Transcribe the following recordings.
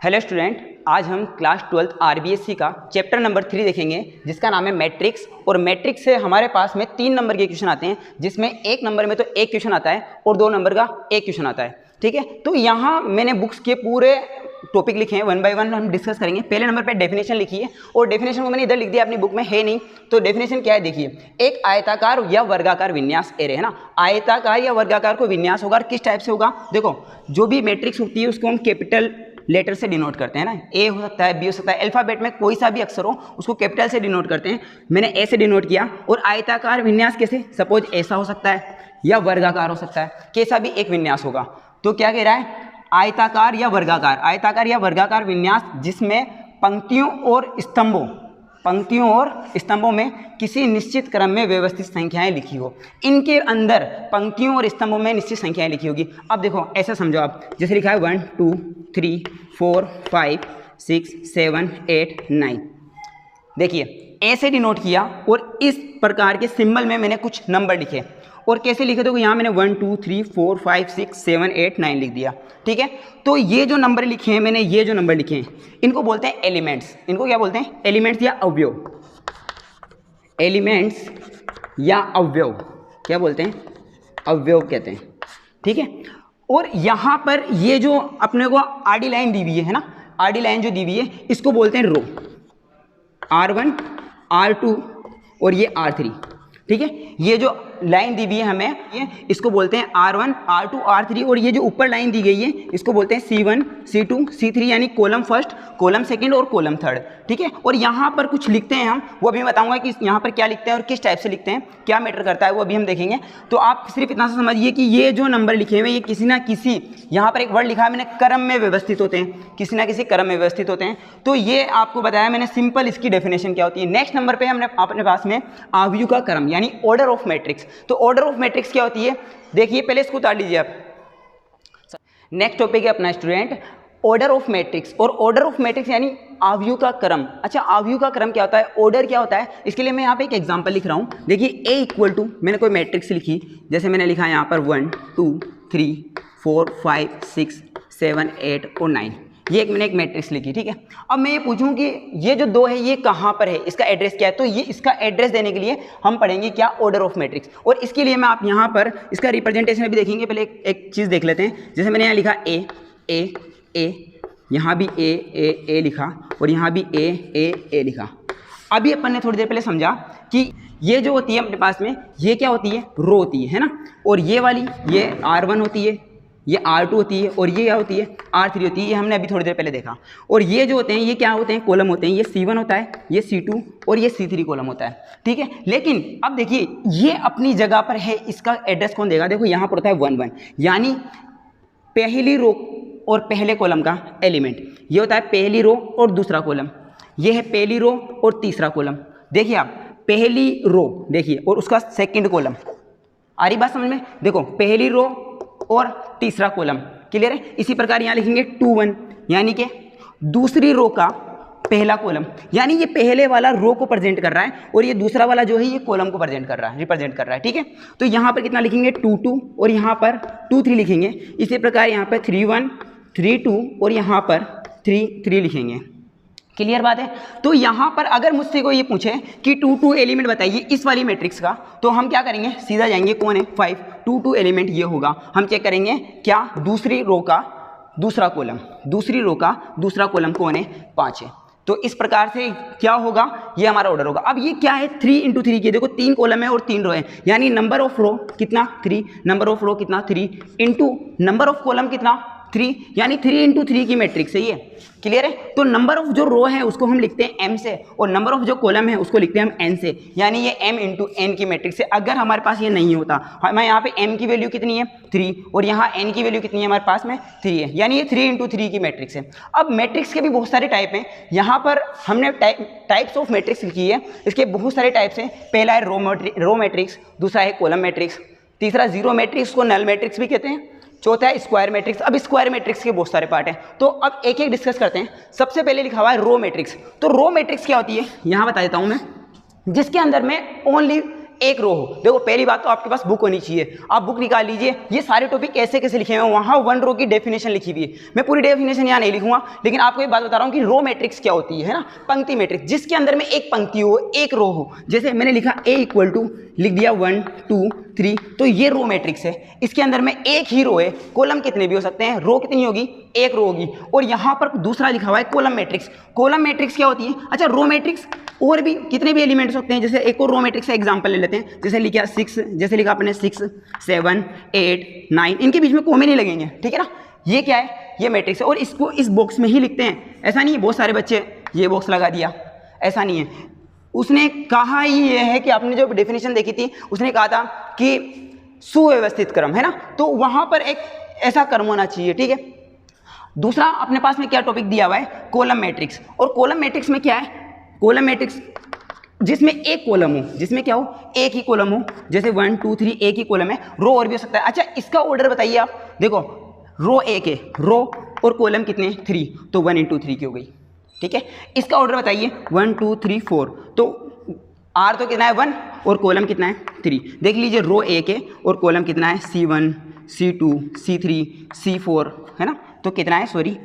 Hello student, आज हम class 12 RBSC का चैप्टर नंबर 3 देखेंगे जिसका नाम है मैट्रिक्स। और मैट्रिक्स से हमारे पास में 3 नंबर के क्वेश्चन आते हैं, जिसमें 1 नंबर में तो एक क्वेश्चन आता है और 2 नंबर का एक क्वेश्चन आता है। ठीक है, तो यहाँ मैंने बुक्स के पूरे टॉपिक लिखे हैं, 1 बाय 1 हम डिस्कस करेंगे। पहले नंबर पे डेफिनेशन लिखी है और डेफिनेशन को मैंने इधर लिख दिया, अपनी बुक में है नहीं। तो डेफिनेशन क्या है देखिए, एक आयताकार या वर्गाकार विन्यास एरे है ना। आयताकार या वर्गाकार को विन्यास होगा, किस टाइप से होगा देखो, जो भी मैट्रिक्स होती है उसको हम कैपिटल लेटर से डिनोट करते हैं ना। ए हो सकता है, बी हो सकता है, अल्फाबेट में कोई सा भी अक्षर हो उसको कैपिटल से डिनोट करते हैं। मैंने ए से डिनोट किया। और आयताकार विन्यास कैसे, सपोज ऐसा हो सकता है या वर्गाकार हो सकता है, कैसा भी एक विन्यास होगा। तो क्या कह रहा है, आयताकार या वर्गाकार विन्यास जिसमें पंक्तियों और स्तंभों में किसी निश्चित क्रम में व्यवस्थित संख्याएं लिखी हो। इनके अंदर पंक्तियों और स्तंभों में निश्चित संख्याएं लिखी होगी। अब देखो ऐसा समझो आप, जैसे लिखा है 1 2 3 4 5 6 7 8 9। देखिए ऐसे डिनोट किया और इस प्रकार के सिंबल में मैंने कुछ नंबर लिखे। और कैसे लिखे, तो यहाँ मैंने 1 2 3 4 5 6 7 8 9 लिख दिया। ठीक है, तो ये जो नंबर लिखे हैं मैंने, ये जो नंबर लिखे हैं इनको बोलते हैं एलिमेंट्स। इनको क्या बोलते हैं, एलिमेंट्स या अवयव। एलिमेंट्स या अवयव क्या बोलते हैं, अवयव कहते हैं। ठीक है, और यहाँ पर ये जो अपने को आडी लाइन दी हुई है ना, आडी लाइन जो दी हुई है इसको बोलते हैं रो, R1 R2 और ये R3। ठीक है, ये जो लाइन दी हुई है हमें, ये इसको बोलते हैं R1 R2 R3। और ये जो ऊपर लाइन दी गई है इसको बोलते हैं C1 C2 C3, यानी कॉलम फर्स्ट, कॉलम सेकंड और कॉलम थर्ड। ठीक है, और यहाँ पर कुछ लिखते हैं हम, वो अभी बताऊंगा कि यहाँ पर क्या लिखते हैं और किस टाइप से लिखते हैं, क्या मैटर करता है वो अभी हम देखेंगे। तो आप सिर्फ इतना सा समझिए कि ये जो नंबर लिखे हुए ये किसी ना किसी, यहाँ पर एक वर्ड लिखा है मैंने, क्रम में व्यवस्थित होते हैं, किसी ना किसी क्रम में व्यवस्थित होते हैं। तो ये आपको बताया मैंने सिंपल, इसकी डेफिनेशन क्या होती है। नेक्स्ट नंबर पर हमने अपने पास में आव्यूह का क्रम यानी ऑर्डर ऑफ मैट्रिक्स। तो ऑर्डर ऑफ मैट्रिक्स क्या होती है, देखिए पहले इसको उतार लीजिए आप। नेक्स्ट टॉपिक है अपना स्टूडेंट ऑर्डर ऑफ मैट्रिक्स। और ऑर्डर ऑफ मैट्रिक्स यानी आव्यूह का क्रम। अच्छा, आव्यूह का क्रम क्या होता है, ऑर्डर क्या होता है, इसके लिए मैं यहाँ पे एक एग्जांपल लिख रहा हूँ। देखिए ए इक्वल टू, मैंने कोई मैट्रिक्स लिखी, जैसे मैंने लिखा यहाँ पर 1 2 3 4 5 6 7 8 और 9। ये मैंने एक मैट्रिक्स लिखी। ठीक है, अब मैं ये पूछूं कि ये जो 2 है ये कहाँ पर है, इसका एड्रेस क्या है। तो ये इसका एड्रेस देने के लिए हम पढ़ेंगे क्या, ऑर्डर ऑफ मैट्रिक्स। और इसके लिए मैं आप यहाँ पर इसका रिप्रेजेंटेशन भी देखेंगे। पहले एक चीज़ देख लेते हैं, जैसे मैंने यहाँ लिखा ए ए ए, यहाँ भी ए ए ए लिखा और यहाँ भी ए ए ए लिखा। अभी अपन ने थोड़ी देर पहले समझा कि ये जो होती है अपने पास में, ये क्या होती है, रो होती है ना। और ये वाली ये R1 होती है, ये R2 होती है और ये क्या होती है, R3 होती है। ये हमने अभी थोड़ी देर पहले देखा। और ये जो होते हैं ये क्या होते हैं, कॉलम होते हैं। ये C1 होता है, ये C2 और ये C3 कॉलम होता है। ठीक है, लेकिन अब देखिए ये अपनी जगह पर है, इसका एड्रेस कौन देगा। देखो यहाँ पर होता है 1 1, यानी पहली रो और पहले कॉलम का एलिमेंट। ये होता है पहली रो और दूसरा कॉलम, ये है पहली रो और तीसरा कॉलम। देखिए आप, पहली रो देखिए और उसका सेकंड कॉलम, आ रही बात समझ में। देखो पहली रो और तीसरा कॉलम, क्लियर है। इसी प्रकार यहाँ लिखेंगे 2 1, यानी कि दूसरी रो का पहला कॉलम, यानी ये पहले वाला रो को प्रेजेंट कर रहा है और ये दूसरा वाला जो है ये कॉलम को प्रेजेंट कर रहा है, रिप्रेजेंट कर रहा है। ठीक है, तो यहाँ पर कितना लिखेंगे 2 2 और यहाँ पर 2 3 लिखेंगे। इसी प्रकार यहाँ पर 3 1 3 2 और यहाँ पर 3 3 लिखेंगे। क्लियर बात है। तो यहाँ पर अगर मुझसे कोई ये पूछे कि 2 2 एलिमेंट बताइए इस वाली मैट्रिक्स का, तो हम क्या करेंगे, सीधा जाएंगे, कौन है 5, 2 2 एलिमेंट ये होगा। हम चेक करेंगे क्या, दूसरी रो का दूसरा कॉलम, दूसरी रो का दूसरा कॉलम कौन है, 5 है। तो इस प्रकार से क्या होगा, ये हमारा ऑर्डर होगा। अब ये क्या है, 3 × 3 की, देखो 3 कॉलम है और 3 रो है, यानी नंबर ऑफ रो कितना 3, नंबर ऑफ रो कितना 3 इंटू नंबर ऑफ कॉलम कितना 3, यानी 3 × 3 की मैट्रिक्स है ये। क्लियर है। तो नंबर ऑफ जो रो है उसको हम लिखते हैं m से और नंबर ऑफ जो कॉलम है उसको लिखते हैं हम n से, यानी ये m × n की मैट्रिक्स है। अगर हमारे पास ये नहीं होता, हमें यहाँ पे m की वैल्यू कितनी है 3 और यहाँ n की वैल्यू कितनी है हमारे पास में 3 है, यानी ये 3 × 3 की मैट्रिक्स है। अब मैट्रिक्स के भी बहुत सारे टाइप हैं, यहाँ पर हमने टाइप्स ऑफ मैट्रिक्स लिखी है। इसके बहुत सारे टाइप्स हैं। पहला है रो मैट्रिक्स, दूसरा है कॉलम मैट्रिक्स, तीसरा जीरो मैट्रिक्स को नल मैट्रिक्स भी कहते हैं, चौथा है स्क्वायर मैट्रिक्स। अब स्क्वायर मैट्रिक्स के बहुत सारे पार्ट हैं, तो अब एक एक डिस्कस करते हैं। सबसे पहले लिखा हुआ है रो मैट्रिक्स। तो रो मैट्रिक्स क्या होती है यहाँ बता देता हूँ मैं, जिसके अंदर में ओनली एक रो हो। देखो पहली बात तो आपके पास बुक होनी चाहिए, आप बुक निकाल लीजिए, ये सारे टॉपिक कैसे कैसे लिखे हुए हैं, वहाँ 1 रो की डेफिनेशन लिखी हुई है। मैं पूरी डेफिनेशन यहाँ नहीं लिखूंगा, लेकिन आपको एक बात बता रहा हूँ कि रो मैट्रिक्स क्या होती है ना, पंक्ति मैट्रिक्स, जिसके अंदर में एक पंक्ति हो, एक रो हो। जैसे मैंने लिखा A इक्वल टू, लिख दिया 1 2 3, तो ये रो मैट्रिक्स है, इसके अंदर में एक ही रो है, कॉलम कितने भी हो सकते हैं, रो कितनी होगी, एक रो होगी। और यहाँ पर दूसरा लिखा हुआ है कॉलम मैट्रिक्स। कॉलम मैट्रिक्स क्या होती है, अच्छा रो मैट्रिक्स और भी कितने भी एलिमेंट्स होते हैं, जैसे एक और रो मैट्रिक्स का एग्जांपल ले लेते हैं, जैसे लिखा 6, जैसे लिखा आपने 6 7 8 9, इनके बीच में कोमे नहीं लगेंगे, ठीक है ना, ये क्या है, ये मैट्रिक्स है। और इसको इस बॉक्स में ही लिखते हैं, ऐसा नहीं है बहुत सारे बच्चे ये बॉक्स लगा दिया, ऐसा नहीं है। उसने कहा ही ये है कि आपने जो डेफिनेशन देखी थी उसने कहा था कि सुव्यवस्थित क्रम है ना, तो वहां पर एक ऐसा क्रम होना चाहिए, ठीक है। दूसरा अपने पास में क्या टॉपिक दिया हुआ है, कॉलम मैट्रिक्स। और कॉलम मैट्रिक्स में क्या है, कॉलम मैट्रिक्स जिसमें एक कॉलम हो, जिसमें क्या हो, एक ही कॉलम हो, जैसे 1 2 3 एक ही कॉलम है, रो और भी हो सकता है। अच्छा इसका ऑर्डर बताइए आप, देखो रो एक है, रो और कॉलम कितने 3, तो 1 × 3 की हो गई, ठीक है। इसका ऑर्डर बताइए 1 2 3 4, तो आर तो कितना है 1 और कॉलम कितना है 3। देख लीजिए रो एक है और कॉलम कितना है C1 C2 C3 C4 है ना, तो कितना है, सॉरी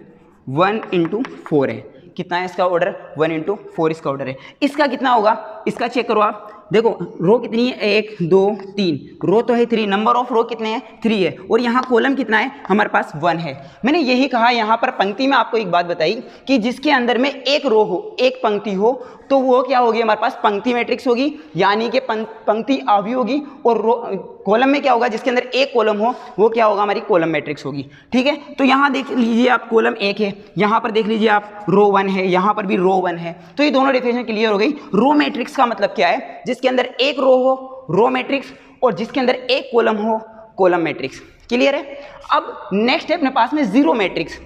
1 × 4 है, कितना है इसका ऑर्डर, 1 × 4 इसका ऑर्डर है। इसका कितना होगा, इसका चेक करो आप, देखो रो कितनी है 1 2 3, रो तो है 3, नंबर ऑफ रो कितने हैं 3 है, और यहाँ कॉलम कितना है हमारे पास 1 है। मैंने यही कहा यहाँ पर पंक्ति में आपको एक बात बताई कि जिसके अंदर में एक रो हो, एक पंक्ति हो, तो वो क्या होगी हमारे पास, पंक्ति मैट्रिक्स होगी, यानी कि पंक्ति अवयवी होगी। और रो कॉलम में क्या होगा, जिसके अंदर एक कॉलम हो वो क्या होगा, हमारी कॉलम मैट्रिक्स होगी, ठीक है। तो यहाँ देख लीजिए आप कॉलम 1 है, यहाँ पर देख लीजिए आप रो 1 है, यहाँ पर भी रो 1 है, तो ये दोनों डेफिनेशन क्लियर हो गई। रो मैट्रिक्स का मतलब क्या है, जिसके अंदर एक रो हो, रो मैट्रिक्स, और जिसके अंदर एक कॉलम हो, कॉलम मैट्रिक्स, क्लियर है। अब नेक्स्ट है अपने पास में जीरो मैट्रिक्स।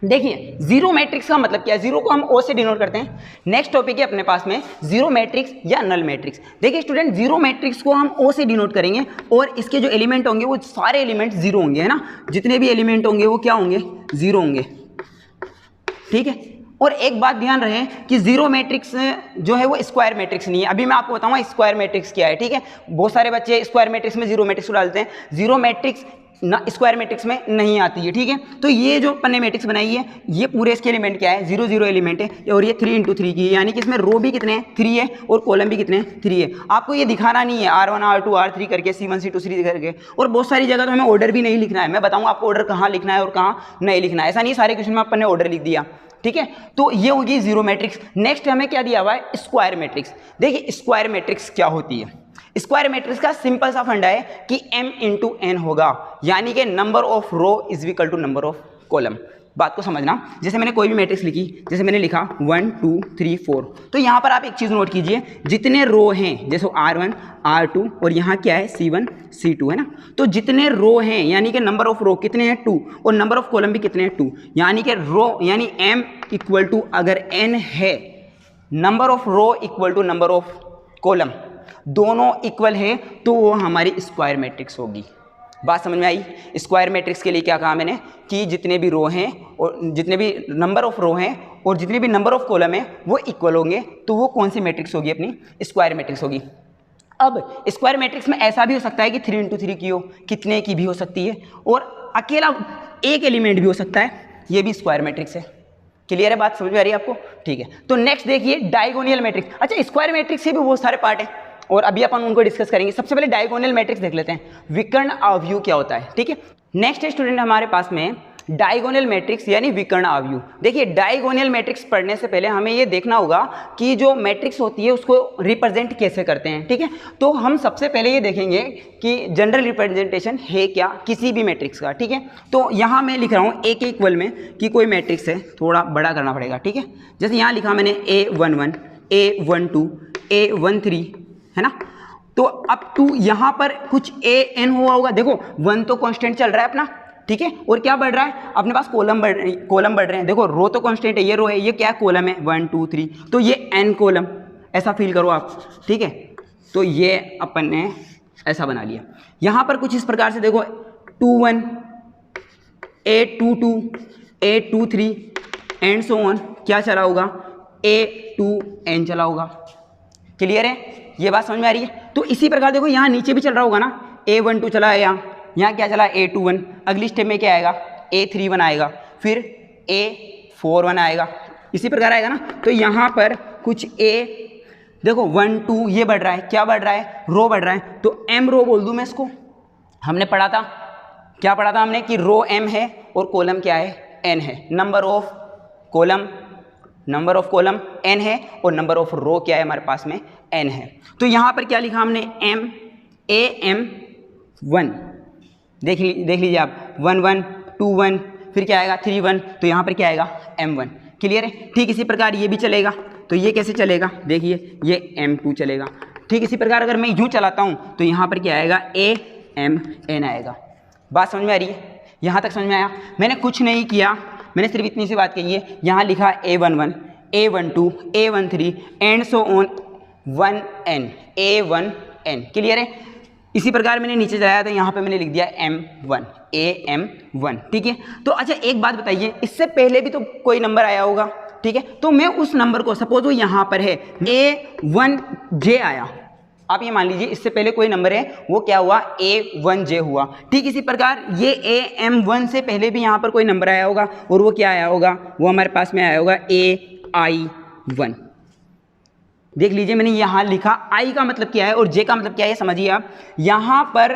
देखिए जीरो मैट्रिक्स का मतलब क्या है, जीरो को हम ओ से डिनोट करते हैं। नेक्स्ट टॉपिक है अपने पास में जीरो मैट्रिक्स या नल मैट्रिक्स। देखिए स्टूडेंट, जीरो मैट्रिक्स को हम ओ से डिनोट करेंगे और इसके जो एलिमेंट होंगे वो सारे एलिमेंट जीरो होंगे, है ना, जितने भी एलिमेंट होंगे वो क्या होंगे, जीरो होंगे, ठीक है। और एक बात ध्यान रहे कि जीरो मैट्रिक्स जो है वो स्क्वायर मैट्रिक्स नहीं है। अभी मैं आपको बताऊंगा स्क्वायर मैट्रिक्स क्या है, ठीक है। बहुत सारे बच्चे स्क्वायर मैट्रिक्स में जीरो मैट्रिक्स को डालते हैं, जीरो मैट्रिक्स ना स्क्वायर मैट्रिक्स में नहीं आती है, ठीक है। तो ये जो अपन ने मैट्रिक्स बनाई है, ये पूरे इसके एलिमेंट क्या है, 0 0 एलिमेंट है, और ये 3 × 3 की है, यानी कि इसमें रो भी कितने हैं 3 है और कॉलम भी कितने हैं 3 है। आपको ये दिखाना नहीं है R1 R2 R3 करके, C1 C2 C3 करके, और बहुत सारी जगह तो हमें ऑर्डर भी नहीं लिखना है। मैं बताऊंगा आपको ऑर्डर कहाँ लिखना है और कहाँ नहीं लिखना है, ऐसा नहीं सारे क्वेश्चन में अपन ने ऑर्डर लिख दिया, ठीक है। तो ये होगी जीरो मैट्रिक्स। नेक्स्ट हमें क्या दिया हुआ है, स्क्वायर मैट्रिक्स। देखिए स्क्वायर मैट्रिक्स क्या होती है, स्क्वायर मैट्रिक्स का सिंपल सा फंडा है कि m × n होगा, यानी कि number of row is equal to number of column. बात को समझना, जैसे मैंने कोई भी मैट्रिक्स लिखी, जैसे मैंने लिखा 1 2 3 4, तो यहाँ पर आप एक चीज़ नोट कीजिए, जितने रो हैं, जैसे R1 R2 और यहाँ क्या है C1 C2 है ना, तो जितने रो हैं यानी कि नंबर ऑफ रो कितने हैं 2, और नंबर ऑफ कॉलम भी कितने हैं 2, यानी कि रो यानी m इक्वल टू अगर n है, number of row equal to number of column, दोनों इक्वल है, तो वो हमारी स्क्वायर मैट्रिक्स होगी। बात समझ में आई। स्क्वायर मैट्रिक्स के लिए क्या कहा मैंने कि जितने भी रो हैं और जितने भी नंबर ऑफ रो हैं और जितने भी नंबर ऑफ कॉलम है वो इक्वल होंगे, तो वो कौन सी मैट्रिक्स होगी, अपनी स्क्वायर मैट्रिक्स होगी। अब स्क्वायर मैट्रिक्स में ऐसा भी हो सकता है कि 3 × 3 की हो, कितने की भी हो सकती है, और अकेला एक एलिमेंट भी हो सकता है, ये भी स्क्वायर मैट्रिक्स है। क्लियर है, बात समझ में आ रही है आपको, ठीक है। तो नेक्स्ट देखिए डायगोनल मैट्रिक्स। अच्छा स्क्वायर मैट्रिक्स के भी बहुत सारे पार्ट हैं और अभी अपन उनको डिस्कस करेंगे। सबसे पहले डायगोनल मैट्रिक्स देख लेते हैं, विकर्ण अवयव क्या होता है, ठीक है। नेक्स्ट है स्टूडेंट हमारे पास में डायगोनल मैट्रिक्स यानी विकर्ण अवयव। देखिए डायगोनल मैट्रिक्स पढ़ने से पहले हमें ये देखना होगा कि जो मैट्रिक्स होती है उसको रिप्रेजेंट कैसे करते हैं, ठीक है। तो हम सबसे पहले ये देखेंगे कि जनरल रिप्रेजेंटेशन है क्या किसी भी मैट्रिक्स का, ठीक है। तो यहाँ मैं लिख रहा हूँ एक इक्वल में कि कोई मैट्रिक्स है, थोड़ा बड़ा करना पड़ेगा, ठीक है। जैसे यहाँ लिखा मैंने A11 A12 A13 है ना, तो अब 2 यहाँ पर कुछ AN हुआ होगा। देखो 1 तो कांस्टेंट चल रहा है अपना, ठीक है, और क्या बढ़ रहा है अपने पास, कॉलम बढ़ रहे हैं। देखो रो तो कांस्टेंट है, ये रो है, ये क्या कॉलम है 1 2 3, तो ये n कॉलम, ऐसा फील करो आप, ठीक है। तो ये अपन ने ऐसा बना लिया। यहाँ पर कुछ इस प्रकार से देखो 21 A22 A23 and so on, क्या चला होगा A2n चला होगा। क्लियर है, ये बात समझ में आ रही है। तो इसी प्रकार देखो यहाँ नीचे भी चल रहा होगा ना, A12 चला है, यहाँ क्या चला A21, अगली स्टेप में क्या आएगा A31 आएगा, फिर A41 आएगा, इसी प्रकार आएगा ना। तो यहाँ पर कुछ देखो 1 2 ये बढ़ रहा है, क्या बढ़ रहा है, रो बढ़ रहा है, तो m रो बोल दूँ मैं इसको। हमने पढ़ा था, क्या पढ़ा था हमने कि रो m है और कॉलम क्या है n है, नंबर ऑफ कॉलम n है और नंबर ऑफ रो क्या है हमारे पास में n है। तो यहाँ पर क्या लिखा हमने AM1, देख लीजिए आप 1 1 2 1, फिर क्या आएगा 3 1, तो यहाँ पर क्या आएगा M1। क्लियर है। ठीक इसी प्रकार ये भी चलेगा, तो ये कैसे चलेगा, देखिए ये M2 चलेगा। ठीक इसी प्रकार अगर मैं यूँ चलाता हूँ तो यहाँ पर क्या आएगा AMN आएगा। बात समझ में आ रही है, यहाँ तक समझ में आया। मैंने कुछ नहीं किया, मैंने सिर्फ इतनी सी बात कही है, यहाँ लिखा A11 A12 A13 and so on 1N A1N। Clear है। इसी प्रकार मैंने नीचे चलाया तो यहाँ पे मैंने लिख दिया M1 AM1। ठीक है। तो अच्छा एक बात बताइए, इससे पहले भी तो कोई नंबर आया होगा, ठीक है, तो मैं उस नंबर को सपोज वो यहाँ पर है A1J आया, आप ये मान लीजिए इससे पहले कोई नंबर है वो क्या हुआ A1J हुआ। ठीक इसी प्रकार ये AM1 से पहले भी यहाँ पर कोई नंबर आया होगा और वो क्या आया होगा, वो हमारे पास में आया होगा AI1। देख लीजिए मैंने यहाँ लिखा I का मतलब क्या है और J का मतलब क्या है समझिए आप। यहाँ पर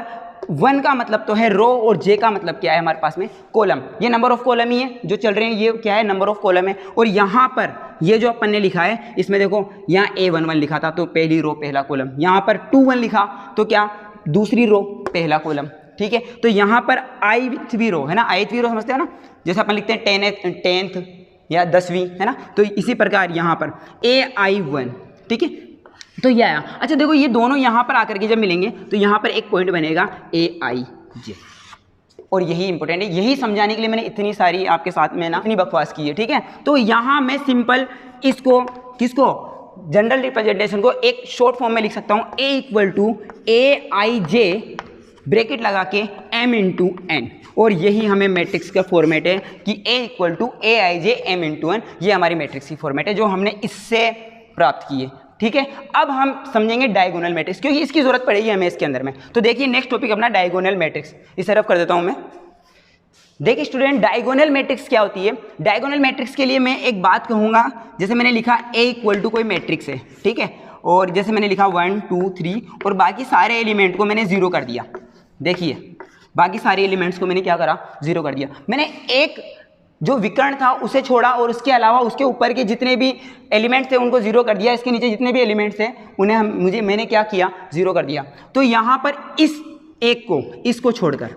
1 का मतलब तो है रो और J का मतलब क्या है हमारे पास में कॉलम। ये नंबर ऑफ कॉलम ही है जो चल रहे हैं, ये क्या है नंबर ऑफ कॉलम है। और यहाँ पर ये जो अपन ने लिखा है इसमें देखो यहाँ A11 लिखा था तो पहली रो पहला कॉलम, यहाँ पर 21 लिखा तो क्या दूसरी रो पहला कॉलम। ठीक है। तो यहाँ पर i3 रो है ना, i3 रो समझते हो ना, जैसे अपन लिखते हैं 10th या 10वीं है ना, तो इसी प्रकार यहाँ पर AI1। ठीक है। तो ये आया। अच्छा देखो ये दोनों यहाँ पर आकर के जब मिलेंगे तो यहाँ पर एक पॉइंट बनेगा AIJ, और यही इंपॉर्टेंट है, यही समझाने के लिए मैंने इतनी सारी आपके साथ में ना इतनी बकवास की है। ठीक है। तो यहाँ मैं सिंपल इसको किसको जनरल रिप्रेजेंटेशन को एक शॉर्ट फॉर्म में लिख सकता हूँ A = AIJ ब्रैकेट लगा के M × N, और यही हमें मैट्रिक्स का फॉर्मेट है कि A = AIJ M × N। ये हमारी मैट्रिक्स की फॉर्मेट है जो हमने इससे प्राप्त की है। ठीक है। अब हम समझेंगे डायगोनल मैट्रिक्स, क्योंकि इसकी जरूरत पड़ेगी हमें इसके अंदर में। तो देखिए नेक्स्ट टॉपिक अपना डायगोनल मैट्रिक्स, इसे रफ कर देता हूं मैं। देखिए स्टूडेंट डायगोनल मैट्रिक्स क्या होती है। डायगोनल मैट्रिक्स के लिए मैं एक बात कहूंगा, जैसे मैंने लिखा A = कोई मैट्रिक्स है, ठीक है, और जैसे मैंने लिखा 1 2 3 और बाकी सारे एलिमेंट को मैंने 0 कर दिया। देखिए बाकी सारे एलिमेंट्स को मैंने क्या करा 0 कर दिया। मैंने एक जो विकर्ण था उसे छोड़ा और उसके अलावा उसके ऊपर के जितने भी एलिमेंट्स थे उनको 0 कर दिया। इसके नीचे जितने भी एलिमेंट्स थे उन्हें मैंने क्या किया 0 कर दिया। तो यहाँ पर इस एक को इसको छोड़कर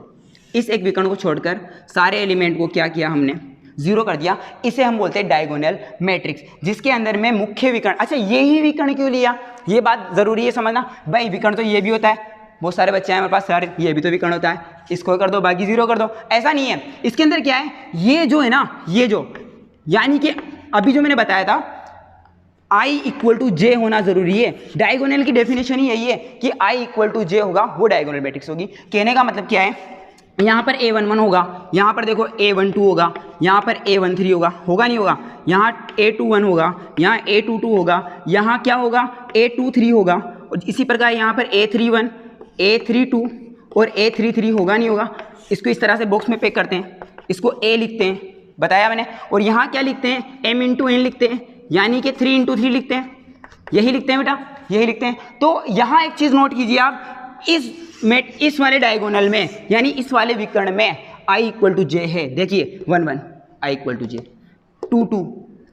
इस एक विकर्ण को छोड़कर सारे एलिमेंट को क्या किया हमने 0 कर दिया। इसे हम बोलते हैं डायगोनल मैट्रिक्स, जिसके अंदर में मुख्य विकर्ण। अच्छा यही विकर्ण क्यों लिया, ये बात जरूरी है समझना। भाई विकर्ण तो ये भी होता है, बहुत सारे बच्चे हैं हमारे पास, सर ये भी तो विकर्ण होता है, इसको कर दो बाकी 0 कर दो। ऐसा नहीं है, इसके अंदर क्या है, ये जो है ना, ये जो यानी कि अभी जो मैंने बताया था I = J होना जरूरी है। डायगोनल की डेफिनेशन ही यही है कि I = J होगा वो डायगोनल मैट्रिक्स होगी। कहने का मतलब क्या है, यहाँ पर A11 होगा, यहाँ पर देखो A12 होगा, यहाँ पर A13 होगा नहीं होगा, यहाँ A21 होगा, यहाँ A22 होगा, यहाँ क्या होगा A23 होगा, और इसी प्रकार यहाँ पर A31 A32 और A33 होगा नहीं होगा। इसको इस तरह से बॉक्स में पैक करते हैं, इसको A लिखते हैं, बताया मैंने, और यहाँ क्या लिखते हैं M × N लिखते हैं, यानी कि 3 × 3 लिखते हैं, यही लिखते हैं बेटा, यही लिखते हैं। तो यहाँ एक चीज़ नोट कीजिए आप, इस वाले डायगोनल में यानी इस वाले विकर्ण में I = J है। देखिए 1 1 I = J, 2 2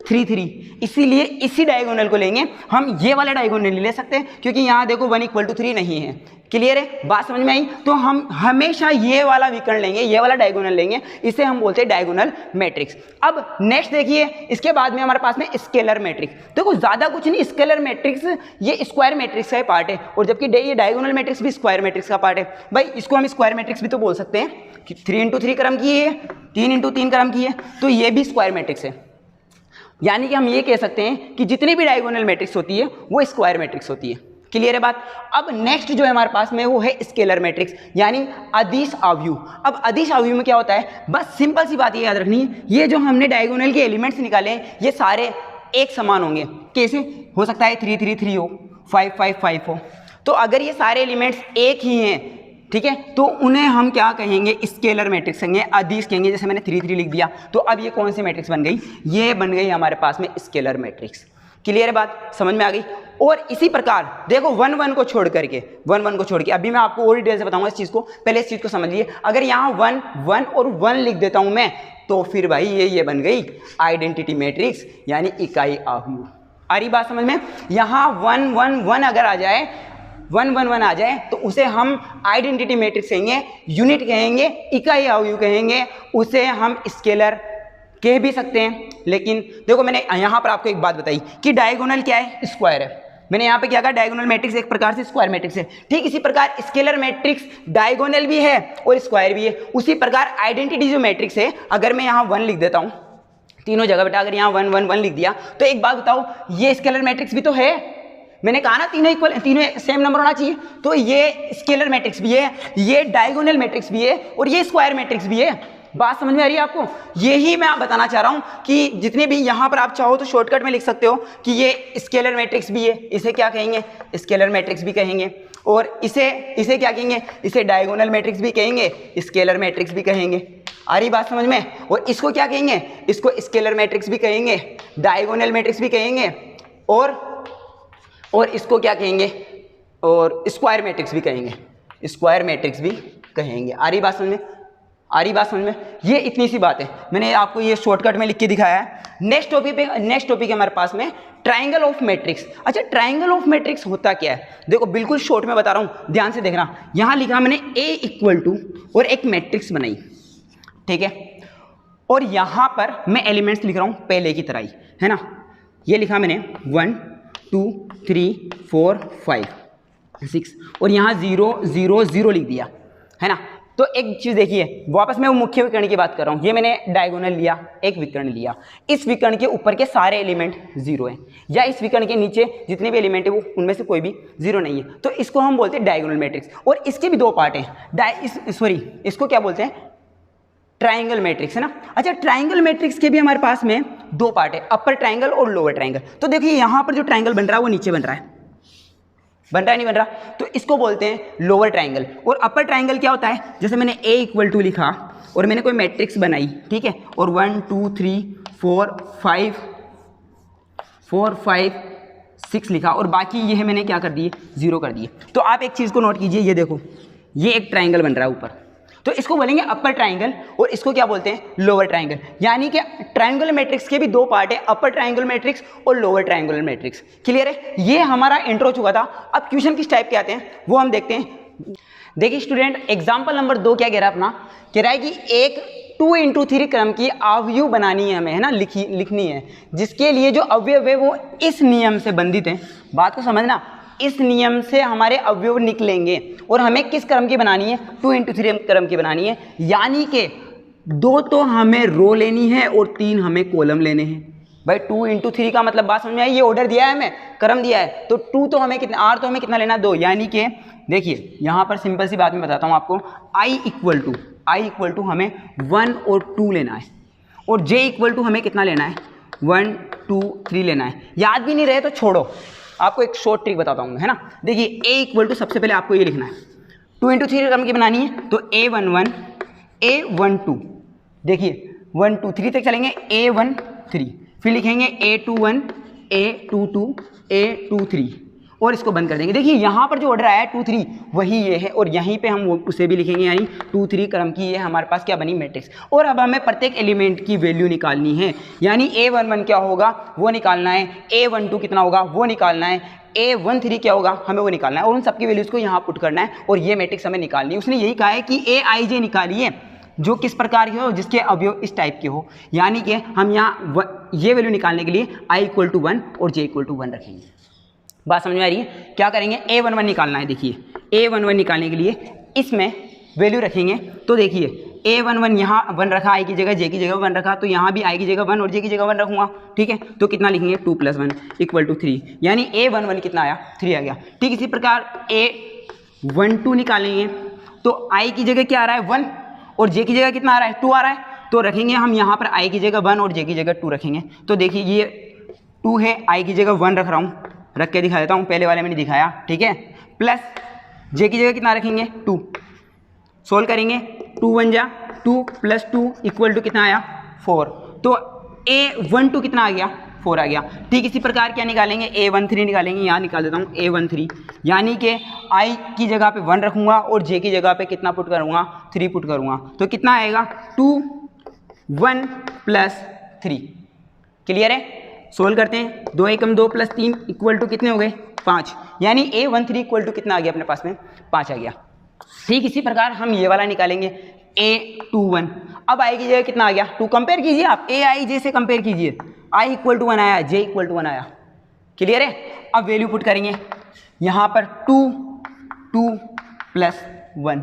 3 3, इसीलिए इसी डायगोनल को लेंगे हम। ये वाला डायगोनल नहीं ले सकते क्योंकि यहाँ देखो 1 = 3 नहीं है। क्लियर है, बात समझ में आई। तो हम हमेशा ये वाला विकर्ण लेंगे, ये वाला डायगोनल लेंगे, इसे हम बोलते हैं डायगोनल मैट्रिक्स। अब नेक्स्ट देखिए, इसके बाद में हमारे पास में स्केलर मैट्रिक्स। देखो ज्यादा कुछ नहीं, स्केलर मैट्रिक्स ये स्क्वायर मैट्रिक्स का पार्ट है, और जबकि ये डायगोनल मैट्रिक्स भी स्क्वायर मैट्रिक्स का पार्ट है। भाई इसको हम स्क्वायर मैट्रिक्स भी तो बोल सकते हैं कि 3 × 3 क्रम की है, 3 × 3 क्रम की है, तो ये भी स्क्वायर मैट्रिक्स है। यानी कि हम ये कह सकते हैं कि जितनी भी डायगोनल मैट्रिक्स होती है वो स्क्वायर मैट्रिक्स होती है। क्लियर है बात। अब नेक्स्ट जो है हमारे पास में वो है स्केलर मैट्रिक्स, यानी अदिश आव्यूह। अब अदिश आव्यूह में क्या होता है, बस सिंपल सी बात ये याद रखनी है, ये जो हमने डायगोनल के एलिमेंट्स निकाले हैं ये सारे एक समान होंगे। कैसे हो सकता है 3 3 3 हो, 5 5 5 हो, तो अगर ये सारे एलिमेंट्स एक ही हैं, ठीक है, तो उन्हें हम क्या कहेंगे, स्केलर मैट्रिक्स कहेंगे, अदिश कहेंगे। जैसे मैंने 3 3 लिख दिया, तो अब ये कौन सी मैट्रिक्स बन गई, ये बन गई हमारे पास में स्केलर मैट्रिक्स। क्लियर है बात, समझ में आ गई। और इसी प्रकार देखो 1 1 को छोड़ करके, 1 1 को छोड़ के, अभी मैं आपको और डिटेल से बताऊंगा इस चीज़ को, पहले इस चीज़ को समझिए। अगर यहाँ 1 1 और 1 लिख देता हूँ मैं, तो फिर भाई ये बन गई आइडेंटिटी मैट्रिक्स, यानी इकाई अवयव। आ रही बात समझ में। यहाँ 1 1 1 अगर आ जाए, 1 1 1 आ जाए, तो उसे हम आइडेंटिटी मैट्रिक्स कहेंगे, यूनिट कहेंगे, इकाई अवयव कहेंगे, उसे हम स्केलर कह भी सकते हैं। लेकिन देखो मैंने यहाँ पर आपको एक बात बताई कि डायगोनल क्या है, स्क्वायर है। मैंने यहाँ पे क्या कहा, डायगोनल मैट्रिक्स एक प्रकार से स्क्वायर मैट्रिक्स है। ठीक इसी प्रकार स्केलर मैट्रिक्स डायगोनल भी है और स्क्वायर भी है। उसी प्रकार आइडेंटिटी जो मैट्रिक्स है, अगर मैं यहाँ 1 लिख देता हूँ तीनों जगह बेटा, अगर यहाँ 1 1 1 लिख दिया, तो एक बात बताओ, ये स्केलर मैट्रिक्स भी तो है। मैंने कहा ना तीनों इक्वल, तीनों सेम नंबर होना चाहिए, तो ये स्केलर मैट्रिक्स भी है, ये डायगोनल मैट्रिक्स भी है और ये स्क्वायर मैट्रिक्स भी है। बात समझ में आ रही है आपको। यही मैं बताना चाह रहा हूं कि जितने भी यहां पर आप चाहो तो शॉर्टकट में लिख सकते हो कि ये स्केलर मैट्रिक्स भी है, इसे क्या कहेंगे, स्केलर मैट्रिक्स भी कहेंगे, और इसे क्या कहेंगे, इसे डायगोनल मैट्रिक्स भी कहेंगे, स्केलर मैट्रिक्स भी कहेंगे। आ रही बात समझ में। और इसको क्या कहेंगे, इसको स्केलर मैट्रिक्स भी कहेंगे, डायगोनल मैट्रिक्स भी कहेंगे, और इसको क्या कहेंगे, और स्क्वायर मैट्रिक्स भी कहेंगे, स्क्वायर मैट्रिक्स भी कहेंगे। आ रही बात समझ में, आ रही बात समझ में। ये इतनी सी बात है, मैंने आपको ये शॉर्टकट में लिख के दिखाया है। नेक्स्ट टॉपिक है हमारे पास में ट्राइंगल ऑफ मैट्रिक्स। अच्छा, ट्राइंगल ऑफ मैट्रिक्स होता क्या है, देखो बिल्कुल शॉर्ट में बता रहा हूँ, ध्यान से देखना। यहाँ लिखा मैंने A इक्वल टू और एक मैट्रिक्स बनाई, ठीक है, और यहाँ पर मैं एलिमेंट्स लिख रहा हूँ पहले की तरह ही, है ना। ये लिखा मैंने 1 2 3 4 5 6 और यहाँ 0 0 0 लिख दिया, है ना। तो एक चीज़ देखिए, वापस मैं वो मुख्य विकर्ण की बात कर रहा हूँ। ये मैंने डायगोनल लिया, एक विकर्ण लिया, इस विकर्ण के ऊपर के सारे एलिमेंट 0 हैं, या इस विकर्ण के नीचे जितने भी एलिमेंट है वो उनमें से कोई भी 0 नहीं है, तो इसको हम बोलते हैं डायगोनल मैट्रिक्स। और इसके भी 2 पार्ट हैं, इसको क्या बोलते हैं, ट्राइंगल मैट्रिक्स, है ना। अच्छा, ट्राइंगल मैट्रिक्स के भी हमारे पास में 2 पार्ट है, अपर ट्राइंगल और लोअर ट्राइंगल। तो देखिए यहाँ पर जो ट्राइंगल बन रहा है वो नीचे बन रहा है, बन रहा है नहीं बन रहा, तो इसको बोलते हैं लोअर ट्राइंगल। और अपर ट्राइंगल क्या होता है, जैसे मैंने A इक्वल टू लिखा और मैंने कोई मैट्रिक्स बनाई, ठीक है, और 1 2 3 4 5 6 लिखा, और बाकी ये है मैंने क्या कर दिए, 0 कर दिए। तो आप एक चीज़ को नोट कीजिए, ये देखो, ये एक ट्राइंगल बन रहा है ऊपर, तो इसको बोलेंगे अपर ट्राइंगल, और इसको क्या बोलते हैं, लोअर ट्राइंगल। यानी कि ट्राइंगल मैट्रिक्स के भी 2 पार्ट है, अपर ट्राइंगल मैट्रिक्स और लोअर ट्राइंगल मैट्रिक्स। क्लियर है, ये हमारा इंट्रो चुका था। अब क्वेश्चन किस टाइप के आते हैं वो हम देखते हैं। देखिए स्टूडेंट, एग्जाम्पल नंबर 2 क्या कह रहा है अपना, कह रहा है कि एक 2 into 3 क्रम की अवयव बनानी है हमें, है ना, लिखनी है, जिसके लिए जो अवयव है वो इस नियम से बंधित है। बात को समझना, इस नियम से हमारे अवयव निकलेंगे, और हमें किस क्रम की बनानी है, 2 into 3 क्रम की बनानी है। यानी कि 2 तो हमें रो लेनी है और 3 हमें कॉलम लेने हैं। भाई 2 into 3 का मतलब बात समझ में आई, ये ऑर्डर दिया है हमें, क्रम दिया है, तो 2 तो हमें कितना, R तो हमें कितना लेना, 2। यानी कि देखिए यहाँ पर सिंपल सी बात मैं बताता हूँ आपको, I इक्वल टू हमें 1 और 2 लेना है, और J इक्वल टू हमें कितना लेना है, 1 2 3 लेना है। याद भी नहीं रहे तो छोड़ो, आपको एक शॉर्ट ट्रिक बताता हूँ, है ना। देखिए A इक्वल टू सबसे पहले आपको ये लिखना है, 2 into 3 क्रम की बनानी है, तो A11 A12, देखिए 1 2 3 तक चलेंगे, A13, फिर लिखेंगे A21 A22 A23, और इसको बंद कर देंगे। देखिए यहाँ पर जो ऑर्डर आया है 2 3 वही ये है, और यहीं पे हम उसे भी लिखेंगे, यानी 2 3 क्रम की ये हमारे पास क्या बनी, मैट्रिक्स। और अब हमें प्रत्येक एलिमेंट की वैल्यू निकालनी है, यानी A11 क्या होगा वो निकालना है, A12 कितना होगा वो निकालना है, A13 क्या होगा हमें वो निकालना है, और उन सबकी वैल्यूज़ को यहाँ पुट करना है, और ये मैट्रिक्स हमें निकालनी है। उसने यही कहा है कि AIJ निकालिए जो किस प्रकार के हो, जिसके अवयव इस टाइप के हो। यानी कि हम यहाँ ये वैल्यू निकालने के लिए I इक्वल टू 1 और J इक्वल टू 1 रखेंगे। बात समझ में आ रही है, क्या करेंगे, A11 निकालना है। देखिए A11 निकालने के लिए इसमें वैल्यू रखेंगे, तो देखिए A11 यहाँ 1 रखा, I की जगह J की जगह 1 रखा, तो यहाँ भी I की जगह 1 और J की जगह 1 रखूँगा, ठीक है। तो कितना लिखेंगे, 2 + 1 इक्वल टू 3, यानी A11 कितना आया, 3 आ गया। ठीक इसी प्रकार A12 निकालेंगे, तो I की जगह क्या आ रहा है, 1, और J की जगह कितना आ रहा है, 2 आ रहा है, तो रखेंगे हम यहाँ पर I की जगह 1 और J की जगह 2 रखेंगे। तो देखिए ये 2 है, I की जगह 1 रख रहा हूँ, रख के दिखा देता हूँ, पहले वाले में नहीं दिखाया, ठीक है। प्लस जे की जगह कितना रखेंगे 2, सोल्व करेंगे 2 1 जा 2 प्लस 2 इक्वल टू कितना आया 4, तो A12 कितना आ गया 4 आ गया। ठीक इसी प्रकार क्या निकालेंगे A13 निकालेंगे, यहाँ निकाल देता हूँ A13, यानी कि I की जगह पे 1 रखूँगा और J की जगह पे कितना पुट करूँगा 3 पुट करूँगा, तो कितना आएगा 2 1 प्लस 3। क्लियर है, सोल्व करते हैं, 2 एकम 2 प्लस 3 इक्वल टू कितने हो गए 5, यानी A13 इक्वल टू कितना आ गया अपने पास में 5 आ गया। ठीक इसी प्रकार हम ये वाला निकालेंगे A21, अब I की जगह कितना आ गया 2, कंपेयर कीजिए आप AI J से कंपेयर कीजिए, I इक्वल टू 1 आया, J इक्वल टू 1 आया। क्लियर है, अब वैल्यू पुट करेंगे यहाँ पर 2 2 प्लस 1,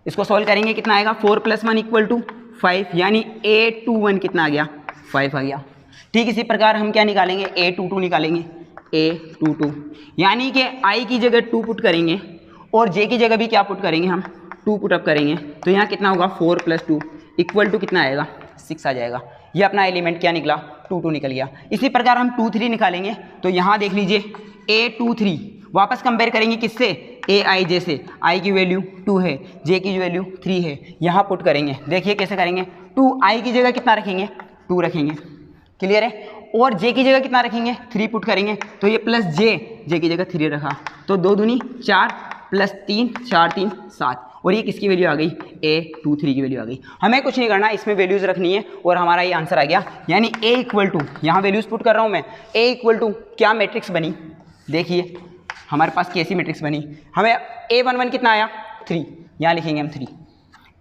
इसको सॉल्व करेंगे कितना आएगा 4 प्लस 1 इक्वल टू 5, यानी A21 कितना आ गया 5 आ गया। ठीक इसी प्रकार हम क्या निकालेंगे A22 निकालेंगे, A22 यानी कि I की जगह 2 पुट करेंगे और J की जगह भी क्या पुट करेंगे हम 2 पुट अप करेंगे, तो यहाँ कितना होगा 4 प्लस 2 इक्वल टू कितना आएगा 6 आ जाएगा। ये अपना एलिमेंट क्या निकला 2 2 निकल गया। इसी प्रकार हम 2 3 निकालेंगे, तो यहाँ देख लीजिए A23 वापस कंपेयर करेंगे किससे AI J से, I की वैल्यू 2 है, J की वैल्यू 3 है, यहाँ पुट करेंगे, देखिए कैसे करेंगे 2 I की जगह कितना रखेंगे 2 रखेंगे, क्लियर है, और J की जगह कितना रखेंगे 3 पुट करेंगे, तो ये प्लस J की जगह 3 रखा, तो 2 दूनी 4 प्लस 3 4 3 7, और ये किसकी वैल्यू आ गई A23 की वैल्यू आ गई। हमें कुछ नहीं करना, इसमें वैल्यूज रखनी है और हमारा ये आंसर आ गया, यानी A इक्वल टू, यहाँ वैल्यूज पुट कर रहा हूँ मैं, A इक्वल टू क्या मैट्रिक्स बनी, देखिए हमारे पास कैसी मैट्रिक्स बनी, हमें A11 कितना आया 3, यहाँ लिखेंगे हम 3,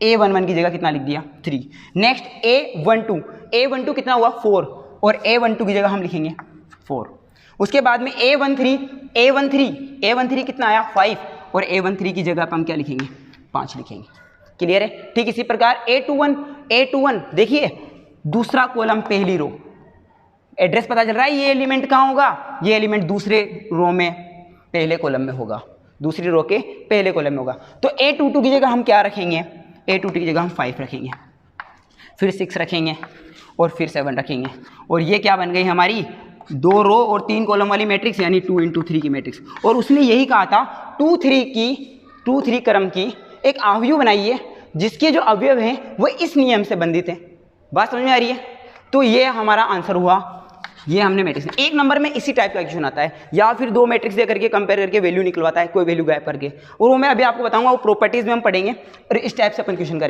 A11 की जगह कितना लिख दिया 3। नेक्स्ट A12 कितना हुआ 4, और A12 की जगह हम लिखेंगे 4। उसके बाद में A13 कितना आया 5, और A13 की जगह पर हम क्या लिखेंगे 5 लिखेंगे। क्लियर है, ठीक इसी प्रकार A21 देखिए दूसरा कॉलम पहली रो, एड्रेस पता चल रहा है ये एलिमेंट कहाँ होगा, ये एलिमेंट दूसरे रो में पहले कॉलम में होगा, दूसरी रो के पहले कॉलम में होगा, तो A22 की जगह हम क्या रखेंगे, A22 की जगह हम 5 रखेंगे, फिर 6 रखेंगे और फिर 7 रखेंगे, और ये क्या बन गई हमारी 2 रो और 3 कॉलम वाली मैट्रिक्स, यानी 2 × 3 की मैट्रिक्स। और उसने यही कहा था 2 3 क्रम की एक अवयव बनाइए जिसके जो अवयव हैं वो इस नियम से बंधित हैं। बात समझ में आ रही है, तो ये हमारा आंसर हुआ, ये हमने मैट्रिक्स। 1 नंबर में इसी टाइप का क्वेश्चन आता है, या फिर 2 मैट्रिक्स दे करके कंपेयर करके वैल्यू निकलवाता है, कोई वैल्यू गायब करके, और वो मैं अभी आपको बताऊंगा, वो प्रॉपर्टीज में हम पढ़ेंगे और इस टाइप से अपन क्वेश्चन करेंगे।